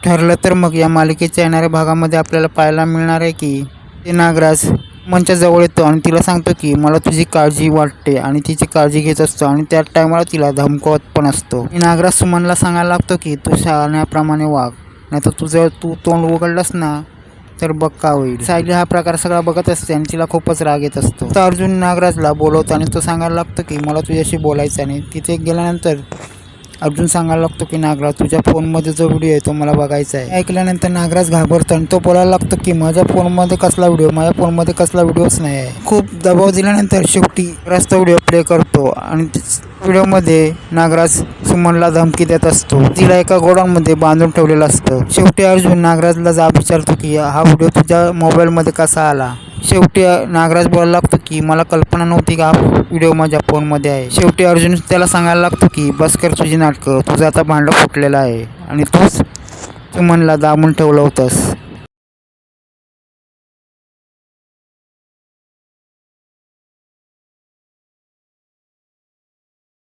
ठरलं तर मग या मालिकेच्या येणाऱ्या भागामध्ये आपल्याला पाहायला मिळणार आहे की ते नागराज सुमनच्या जवळ येतो आणि तिला सांगतो की मला तुझी काळजी वाटते आणि तिची काळजी घेत असतो आणि त्या टायमाला तिला धमकावत पण असतो. नागराज सुमनला सांगायला लागतो की तू शहाण्याप्रमाणे वाग, नाहीतर तू तोंड उघडलंस ना तर बघ का होईल. सायली हा प्रकार सगळा बघत असते आणि तिला खूपच राग येत असतो. तर अर्जुन नागराजला बोलवतो आणि तो सांगायला लागतो की मला तुझ्याशी बोलायचं नाही. तिथे गेल्यानंतर अर्जुन सांगायला लागतो की नागराज तुझ्या फोनमध्ये जो व्हिडिओ आहे तो मला बघायचा आहे. ऐकल्यानंतर नागराज घाबरतो आणि तो बोलायला लागतो की माझ्या फोनमध्ये कसला व्हिडिओच नाही आहे. खूप दबाव दिल्यानंतर शेवटी रास्त व्हिडिओ प्ले करतो आणि व्हिडिओमध्ये नागराज सुमनला धमकी देत असतो. तिला एका गोडाऊनमध्ये बांधून ठेवलेलं असतं. शेवटी अर्जुन नागराजला जाब विचारतो की हा व्हिडिओ तुझ्या मोबाईलमध्ये कसा आला. शेवटी नागराज बोलायला लागतो की मला कल्पना नव्हती का हा व्हिडिओ माझ्या फोनमध्ये आहे. शेवटी अर्जुन त्याला सांगायला लागतो की बस कर तुझी नाटकं, तुझं आता भांडं फुटलेलं आहे आणि तूच सुमनला दाबून ठेवलं होतंस.